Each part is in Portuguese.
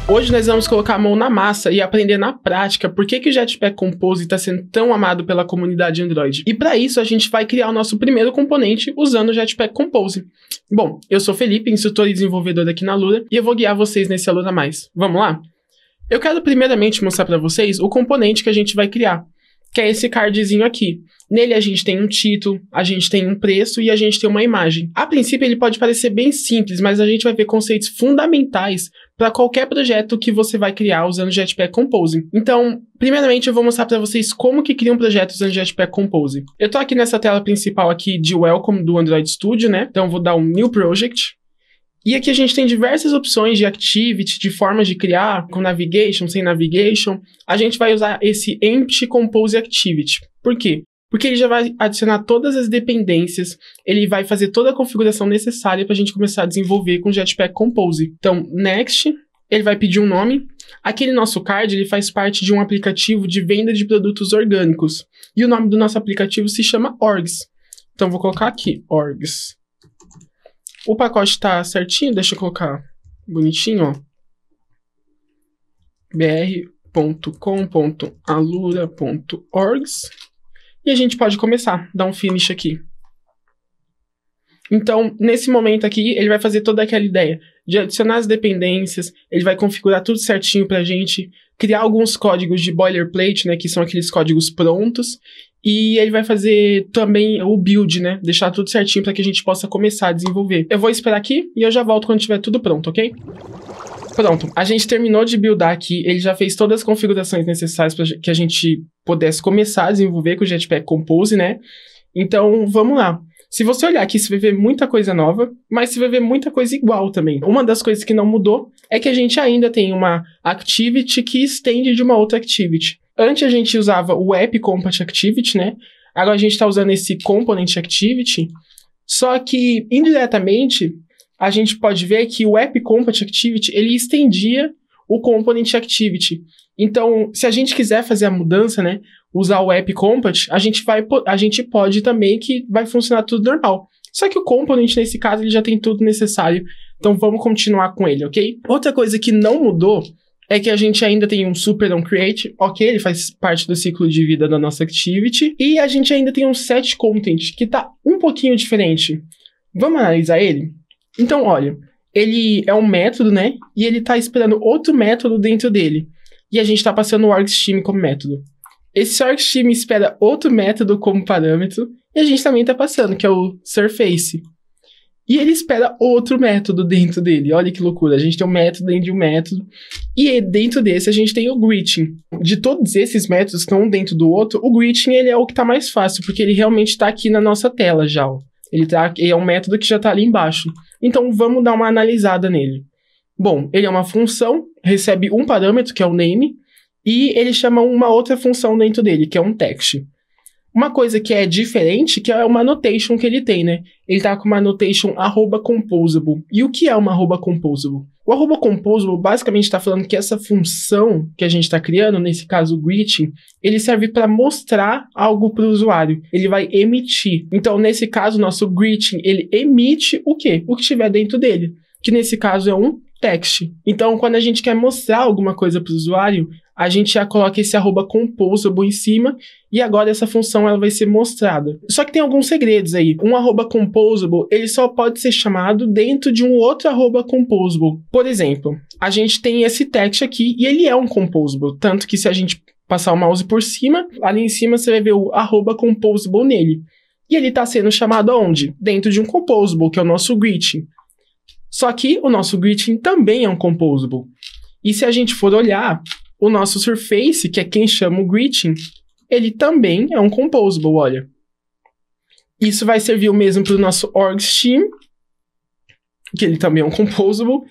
Hoje nós vamos colocar a mão na massa e aprender na prática por que o Jetpack Compose está sendo tão amado pela comunidade Android. E para isso a gente vai criar o nosso primeiro componente usando o Jetpack Compose. Bom, eu sou Felipe, instrutor e desenvolvedor aqui na Alura, e eu vou guiar vocês nesse Alura Mais. Vamos lá? Eu quero primeiramente mostrar para vocês o componente que a gente vai criar, que é esse cardzinho aqui. Nele a gente tem um título, a gente tem um preço e a gente tem uma imagem. A princípio ele pode parecer bem simples, mas a gente vai ver conceitos fundamentais para qualquer projeto que você vai criar usando o Jetpack Compose. Então, primeiramente eu vou mostrar para vocês como que cria um projeto usando o Jetpack Compose. Eu tô aqui nessa tela principal aqui de Welcome do Android Studio, né? Então eu vou dar um New Project. E aqui a gente tem diversas opções de activity, de formas de criar, com navigation, sem navigation. A gente vai usar esse Empty Compose Activity. Por quê? Porque ele já vai adicionar todas as dependências, ele vai fazer toda a configuração necessária para a gente começar a desenvolver com o Jetpack Compose. Então, Next, ele vai pedir um nome. Aquele nosso card, ele faz parte de um aplicativo de venda de produtos orgânicos. E o nome do nosso aplicativo se chama Orgs. Então, vou colocar aqui, Orgs. O pacote está certinho, deixa eu colocar bonitinho, ó. br.com.alura.orgs. E a gente pode começar, dar um finish aqui. Então, nesse momento aqui, ele vai fazer toda aquela ideia de adicionar as dependências, ele vai configurar tudo certinho pra gente, criar alguns códigos de boilerplate, né, que são aqueles códigos prontos, e ele vai fazer também o build, né, deixar tudo certinho para que a gente possa começar a desenvolver. Eu vou esperar aqui e eu já volto quando tiver tudo pronto, ok? Pronto, a gente terminou de buildar aqui, ele já fez todas as configurações necessárias para que a gente pudesse começar a desenvolver com o Jetpack Compose, né? Então, vamos lá. Se você olhar aqui, você vai ver muita coisa nova, mas você vai ver muita coisa igual também. Uma das coisas que não mudou é que a gente ainda tem uma activity que estende de uma outra activity. Antes a gente usava o App Component Activity, né? Agora a gente está usando esse Component Activity, só que indiretamente a gente pode ver que o App Component Activity, ele estendia o Component Activity. Então, se a gente quiser fazer a mudança, né, usar o App Component, a gente pode também, que vai funcionar tudo normal. Só que o Component, nesse caso, ele já tem tudo necessário. Então, vamos continuar com ele, ok? Outra coisa que não mudou é que a gente ainda tem um Super onCreate, ok? Ele faz parte do ciclo de vida da nossa Activity. E a gente ainda tem um SetContent, que está um pouquinho diferente. Vamos analisar ele? Então, olha, ele é um método, né? E ele está esperando outro método dentro dele. E a gente está passando o orgstream como método. Esse orgstream espera outro método como parâmetro. E a gente também está passando, que é o surface. E ele espera outro método dentro dele. Olha que loucura. A gente tem um método dentro de um método. E dentro desse a gente tem o greeting. De todos esses métodos que estão um dentro do outro, o greeting ele é o que está mais fácil, porque ele realmente está aqui na nossa tela já, ó. Ele é um método que já está ali embaixo. Então, vamos dar uma analisada nele. Bom, ele é uma função, recebe um parâmetro, que é o name, e ele chama uma outra função dentro dele, que é um text. Uma coisa que é diferente, que é uma annotation que ele tem, né? Ele tá com uma annotation @composable. E o que é uma @composable? O @composable basicamente está falando que essa função que a gente está criando, nesse caso o greeting, ele serve para mostrar algo para o usuário. Ele vai emitir. Então, nesse caso, o nosso greeting, ele emite o quê? O que estiver dentro dele. Que nesse caso é um text. Então, quando a gente quer mostrar alguma coisa para o usuário, a gente já coloca esse @composable em cima e agora essa função ela vai ser mostrada. Só que tem alguns segredos aí. Um @composable, ele só pode ser chamado dentro de um outro @composable. Por exemplo, a gente tem esse text aqui e ele é um composable, tanto que se a gente passar o mouse por cima, ali em cima você vai ver o @composable nele. E ele está sendo chamado aonde? Dentro de um composable, que é o nosso greeting. Só que o nosso greeting também é um composable. E se a gente for olhar, o nosso surface, que é quem chama o greeting, ele também é um composable, olha. Isso vai servir o mesmo para o nosso orgstream, que ele também é um composable,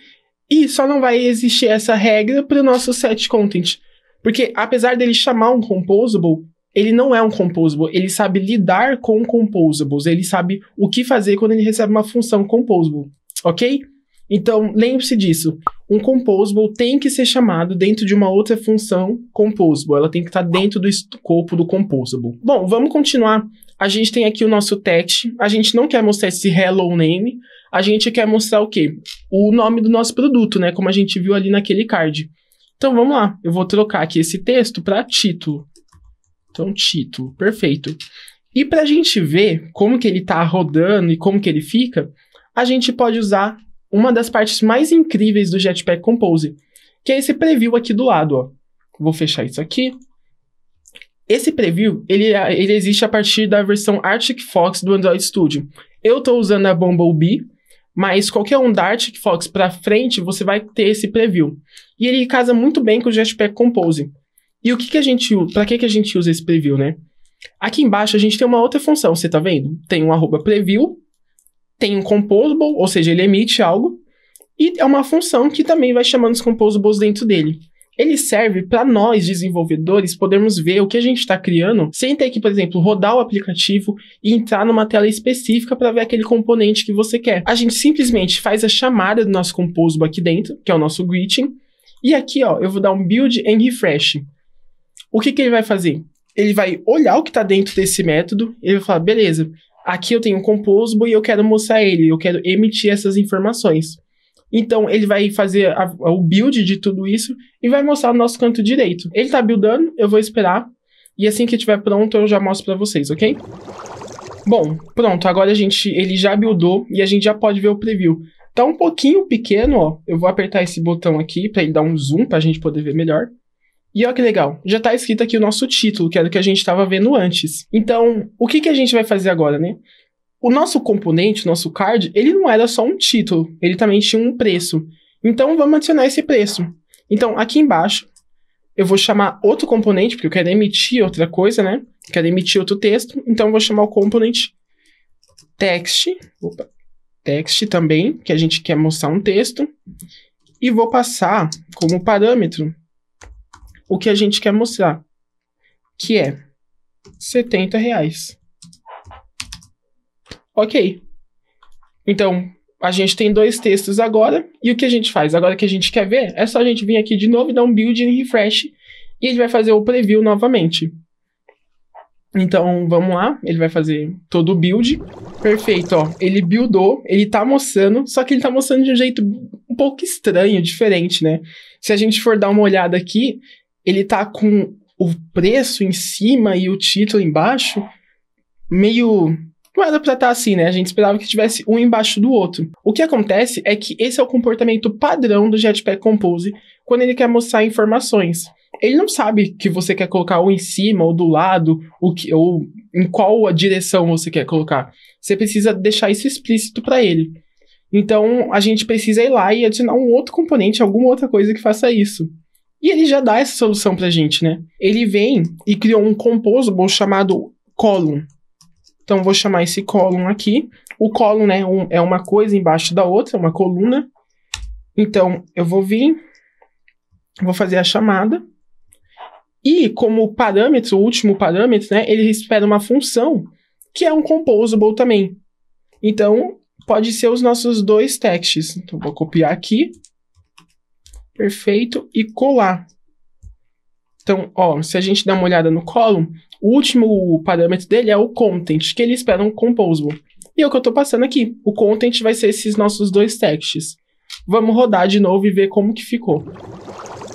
e só não vai existir essa regra para o nosso setContent. Porque apesar dele chamar um composable, ele não é um composable, ele sabe lidar com composables, ele sabe o que fazer quando ele recebe uma função composable, ok? Então, lembre-se disso. Um composable tem que ser chamado dentro de uma outra função composable. Ela tem que estar dentro do escopo do composable. Bom, vamos continuar. A gente tem aqui o nosso text. A gente não quer mostrar esse hello name. a gente quer mostrar o quê? O nome do nosso produto, né? Como a gente viu ali naquele card. Então, vamos lá. Eu vou trocar aqui esse texto para título. Então, título. Perfeito. E para a gente ver como que ele está rodando e como que ele fica, a gente pode usar uma das partes mais incríveis do Jetpack Compose, que é esse preview aqui do lado, ó. Vou fechar isso aqui. Esse preview, ele existe a partir da versão Arctic Fox do Android Studio. Eu estou usando a Bumblebee, mas qualquer um da Arctic Fox para frente, você vai ter esse preview. E ele casa muito bem com o Jetpack Compose. E o que a gente usa? Para que a gente usa esse preview, né? Aqui embaixo a gente tem uma outra função, você tá vendo? Tem um @preview, tem um composable, ou seja, ele emite algo, e é uma função que também vai chamando os composables dentro dele. Ele serve para nós, desenvolvedores, podermos ver o que a gente está criando sem ter que, por exemplo, rodar o aplicativo e entrar numa tela específica para ver aquele componente que você quer. A gente simplesmente faz a chamada do nosso composable aqui dentro, que é o nosso greeting, e aqui, ó, eu vou dar um build and refresh. O que ele vai fazer? Ele vai olhar o que está dentro desse método, ele vai falar, beleza, aqui eu tenho um composable e eu quero mostrar ele, eu quero emitir essas informações. Então, ele vai fazer o build de tudo isso e vai mostrar no nosso canto direito. Ele está buildando, eu vou esperar, e assim que estiver pronto eu já mostro para vocês, ok? Bom, pronto, agora ele já buildou e a gente já pode ver o preview. Tá um pouquinho pequeno, ó, eu vou apertar esse botão aqui para ele dar um zoom para a gente poder ver melhor. E olha que legal, já está escrito aqui o nosso título, que era o que a gente estava vendo antes. Então, o que a gente vai fazer agora, né? O nosso componente, o nosso card, ele não era só um título, ele também tinha um preço. Então, vamos adicionar esse preço. Então, aqui embaixo, eu vou chamar outro componente, porque eu quero emitir outra coisa, né? Quero emitir outro texto, então eu vou chamar o componente text, text também, que a gente quer mostrar um texto, e vou passar como parâmetro o que a gente quer mostrar, que é R$70. Ok. Então, a gente tem dois textos agora, e o que a gente faz? Agora que a gente quer ver, é só a gente vir aqui de novo e dar um build e refresh, e ele vai fazer o preview novamente. Então, vamos lá, ele vai fazer todo o build. Perfeito, ó, ele buildou, ele tá mostrando, só que ele tá mostrando de um jeito um pouco estranho, diferente, né? Se a gente for dar uma olhada aqui, ele tá com o preço em cima e o título embaixo, meio... Não era pra estar assim, né? A gente esperava que tivesse um embaixo do outro. O que acontece é que esse é o comportamento padrão do Jetpack Compose quando ele quer mostrar informações. Ele não sabe que você quer colocar ou em cima ou do lado, ou em qual a direção você quer colocar. Você precisa deixar isso explícito para ele. Então, a gente precisa ir lá e adicionar um outro componente, alguma outra coisa que faça isso. E ele já dá essa solução pra gente, né? Ele vem e criou um composable chamado column. Então, vou chamar esse column aqui. O column, né, é uma coisa embaixo da outra, uma coluna. Então, eu vou vir, vou fazer a chamada. E, como parâmetro, o último parâmetro, né, ele espera uma função, que é um composable também. Então, pode ser os nossos dois texts. Então, vou copiar aqui. Perfeito. E colar. Então, ó, se a gente der uma olhada no column, o último parâmetro dele é o content, que ele espera um composable. E é o que eu estou passando aqui. O content vai ser esses nossos dois texts. Vamos rodar de novo e ver como que ficou.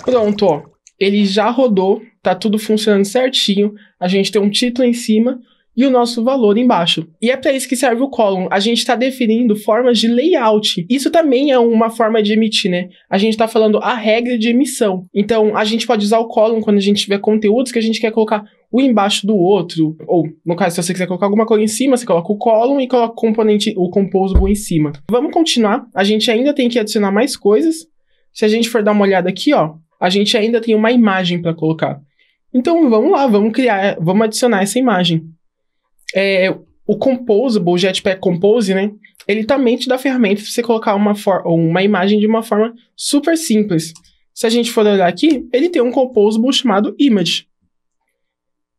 Pronto, ó. Ele já rodou, tá tudo funcionando certinho. A gente tem um título em cima e o nosso valor embaixo. E é para isso que serve o column. A gente está definindo formas de layout. Isso também é uma forma de emitir, né? A gente está falando a regra de emissão. Então, a gente pode usar o column quando a gente tiver conteúdos que a gente quer colocar um embaixo do outro. Ou, no caso, se você quiser colocar alguma coisa em cima, você coloca o column e coloca o componente, o composable em cima. Vamos continuar. A gente ainda tem que adicionar mais coisas. Se a gente for dar uma olhada aqui, ó, a gente ainda tem uma imagem para colocar. Então, vamos lá, vamos adicionar essa imagem. O Composable, o Jetpack Compose, né? Ele também te dá ferramentas para você colocar uma imagem de uma forma super simples. Se a gente for olhar aqui, ele tem um Composable chamado Image.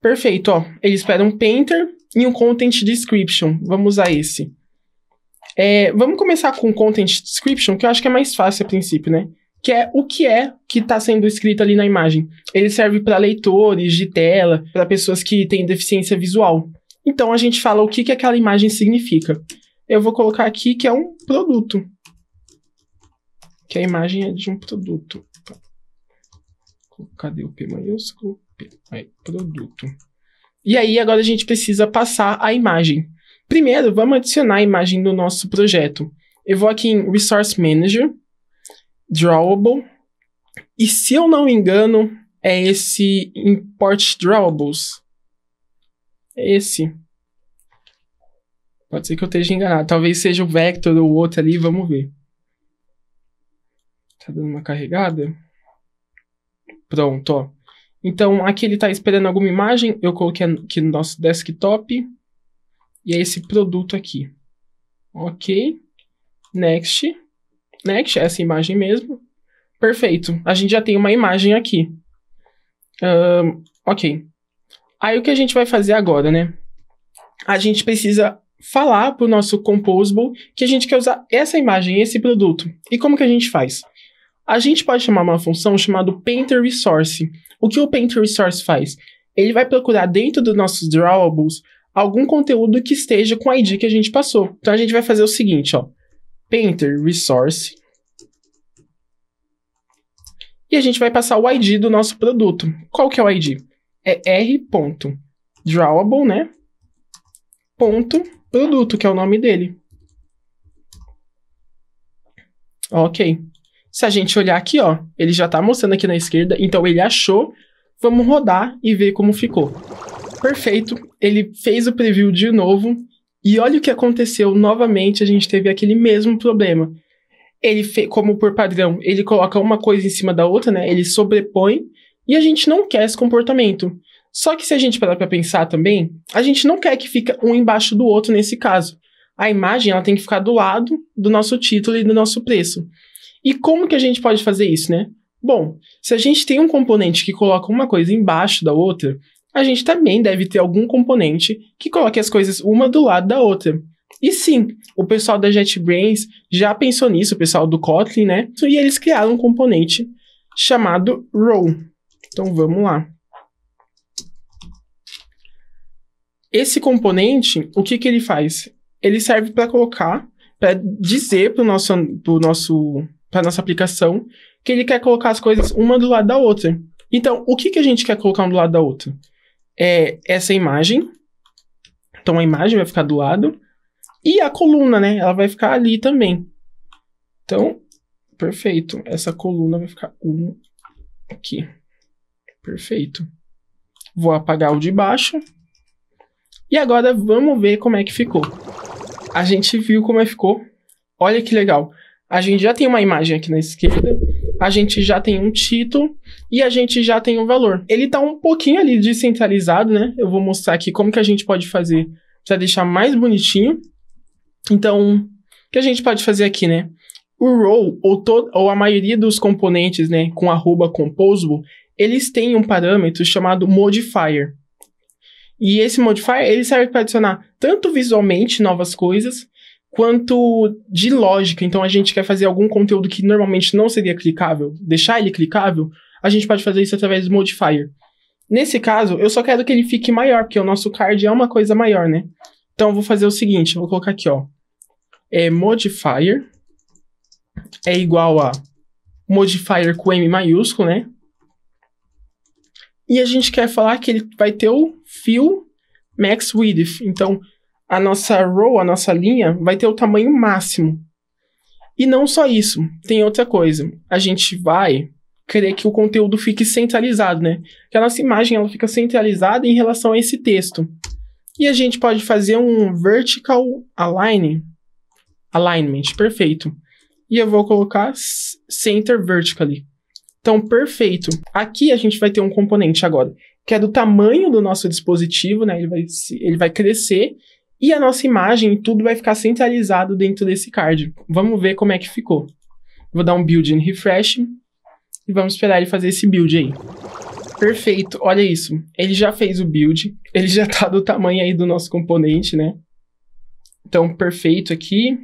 Perfeito, ó. Ele espera um Painter e um Content Description. Vamos usar esse. Vamos começar com o Content Description, que eu acho que é mais fácil a princípio, né? Que é o que está sendo escrito ali na imagem. Ele serve para leitores de tela, para pessoas que têm deficiência visual. Então, a gente fala o que aquela imagem significa. eu vou colocar aqui que é um produto. Que a imagem é de um produto. Cadê o P maiúsculo? P, aí, produto. E aí, agora a gente precisa passar a imagem. Primeiro, vamos adicionar a imagem do nosso projeto. Eu vou aqui em Resource Manager, Drawable, e se eu não me engano, é esse Import Drawables. É esse. Pode ser que eu esteja enganado. Talvez seja o Vector ou o outro ali, vamos ver. Tá dando uma carregada? Pronto, ó. Então, aqui ele está esperando alguma imagem. Eu coloquei aqui no nosso desktop. E é esse produto aqui. Ok. Next. Next, essa imagem mesmo. Perfeito. A gente já tem uma imagem aqui. Ok. Aí, o que a gente vai fazer agora, né? A gente precisa falar para o nosso Composable que a gente quer usar essa imagem, esse produto. E como que a gente faz? A gente pode chamar uma função chamada Painter Resource. O que o Painter Resource faz? Ele vai procurar dentro dos nossos drawables algum conteúdo que esteja com a ID que a gente passou. Então a gente vai fazer o seguinte, ó. Painter Resource. E a gente vai passar o ID do nosso produto. Qual que é o ID? É r.drawable, né? Produto, que é o nome dele. Ok. Se a gente olhar aqui, ó, ele já tá mostrando aqui na esquerda, então ele achou. Vamos rodar e ver como ficou. Perfeito. Ele fez o preview de novo e olha o que aconteceu. Novamente, a gente teve aquele mesmo problema. Ele fez, como por padrão, ele coloca uma coisa em cima da outra, né? Ele sobrepõe e a gente não quer esse comportamento. Só que se a gente parar para pensar também, a gente não quer que fique um embaixo do outro nesse caso. A imagem ela tem que ficar do lado do nosso título e do nosso preço. E como que a gente pode fazer isso, né? Bom, se a gente tem um componente que coloca uma coisa embaixo da outra, a gente também deve ter algum componente que coloque as coisas uma do lado da outra. E sim, o pessoal da JetBrains já pensou nisso, o pessoal do Kotlin, né? E eles criaram um componente chamado Row. Então vamos lá. Esse componente, o que ele faz? Ele serve para colocar, para dizer para a nossa aplicação que ele quer colocar as coisas uma do lado da outra. Então, o que a gente quer colocar um do lado da outra? É essa imagem. Então, a imagem vai ficar do lado. E a coluna, né? Ela vai ficar ali também. Então, perfeito. Essa coluna vai ficar aqui. Perfeito. Vou apagar o de baixo. E agora vamos ver como é que ficou. A gente viu como é que ficou. Olha que legal. A gente já tem uma imagem aqui na esquerda. A gente já tem um título. E a gente já tem um valor. Ele está um pouquinho ali descentralizado, né? Eu vou mostrar aqui como que a gente pode fazer para deixar mais bonitinho. Então, o que a gente pode fazer aqui, né? O row, ou a maioria dos componentes, né, com @composable, eles têm um parâmetro chamado modifier. E esse modifier, ele serve para adicionar tanto visualmente novas coisas, quanto de lógica. Então, a gente quer fazer algum conteúdo que normalmente não seria clicável, deixar ele clicável, a gente pode fazer isso através do modifier. Nesse caso, eu só quero que ele fique maior, porque o nosso card é uma coisa maior, né? Então, eu vou fazer o seguinte, eu vou colocar aqui, ó. Modifier é igual a modifier com M maiúsculo, né? E a gente quer falar que ele vai ter o fill max width. Então, a nossa row, a nossa linha, vai ter o tamanho máximo. E não só isso, tem outra coisa. A gente vai querer que o conteúdo fique centralizado, né? Que a nossa imagem ela fica centralizada em relação a esse texto. E a gente pode fazer um vertical alignment, perfeito. E eu vou colocar center vertically. Então, perfeito. Aqui a gente vai ter um componente agora, que é do tamanho do nosso dispositivo, né? Ele vai crescer e a nossa imagem e tudo vai ficar centralizado dentro desse card. Vamos ver como é que ficou. Vou dar um build and refresh e vamos esperar ele fazer esse build aí. Perfeito, olha isso. Ele já fez o build, ele já tá do tamanho aí do nosso componente, né? Então, perfeito aqui.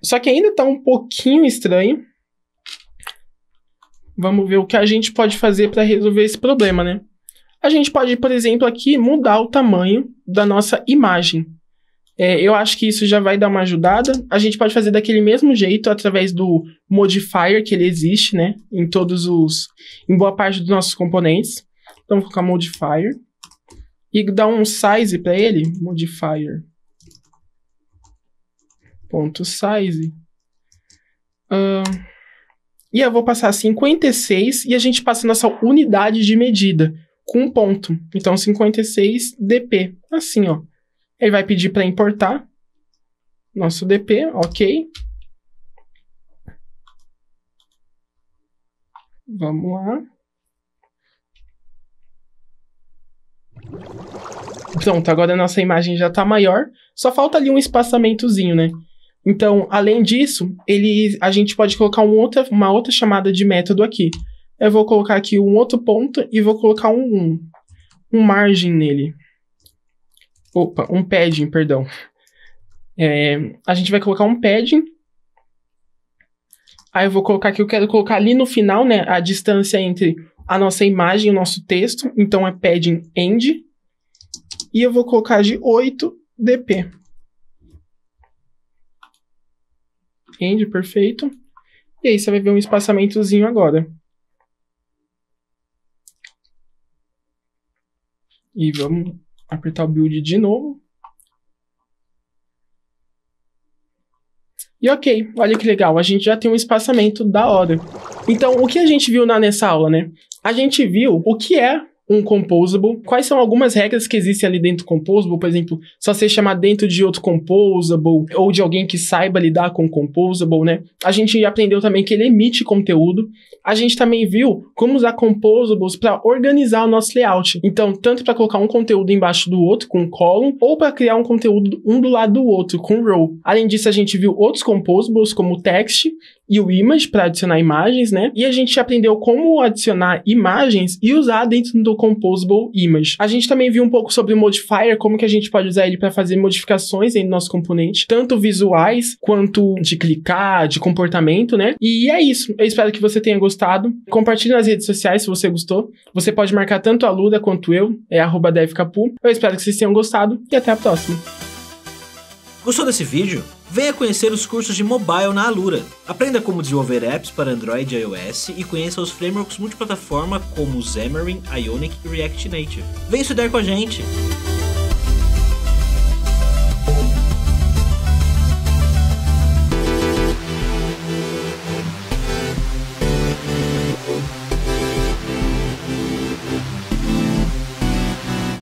Só que ainda tá um pouquinho estranho. Vamos ver o que a gente pode fazer para resolver esse problema, né? A gente pode, por exemplo, aqui mudar o tamanho da nossa imagem. Eu acho que isso já vai dar uma ajudada. A gente pode fazer daquele mesmo jeito, através do modifier que ele existe, né? Em boa parte dos nossos componentes. Então, vou colocar modifier. E dar um size para ele. Modifier. Ponto size. E eu vou passar 56 e a gente passa a nossa unidade de medida com um ponto. Então, 56 dp. Assim, ó. Ele vai pedir para importar nosso dp, ok. Vamos lá. Pronto, agora a nossa imagem já está maior. Só falta ali um espaçamentozinho, né? Então, além disso, a gente pode colocar uma outra chamada de método aqui. Eu vou colocar aqui um outro ponto e vou colocar um margem nele. Opa, um padding, perdão. A gente vai colocar um padding. Aí eu vou colocar aqui, eu quero colocar ali no final, né, a distância entre a nossa imagem e o nosso texto. Então é padding end. E eu vou colocar de 8 dp. End, perfeito. E aí você vai ver um espaçamentozinho agora. E vamos apertar o build de novo. E ok, olha que legal, a gente já tem um espaçamento da hora. Então, o que a gente viu nessa aula, né? A gente viu o que é um composable, quais são algumas regras que existem ali dentro do composable, por exemplo, só você chamar dentro de outro composable, ou de alguém que saiba lidar com composable, né? A gente aprendeu também que ele emite conteúdo. A gente também viu como usar composables para organizar o nosso layout. Então, tanto para colocar um conteúdo embaixo do outro, com column, ou para criar um conteúdo um do lado do outro, com row. Além disso, a gente viu outros composables, como o text e o image, para adicionar imagens, né? E a gente aprendeu como adicionar imagens e usar dentro do composable image. A gente também viu um pouco sobre o modifier, como que a gente pode usar ele para fazer modificações dentro do nosso componente, tanto visuais quanto de clicar, de comportamento, né? E é isso. Eu espero que você tenha gostado. Compartilhe nas redes sociais se você gostou. Você pode marcar tanto a Luda quanto eu, @devcapu. Eu espero que vocês tenham gostado e até a próxima. Gostou desse vídeo? Venha conhecer os cursos de mobile na Alura. Aprenda como desenvolver apps para Android e iOS e conheça os frameworks multiplataforma como Xamarin, Ionic e React Native. Venha estudar com a gente!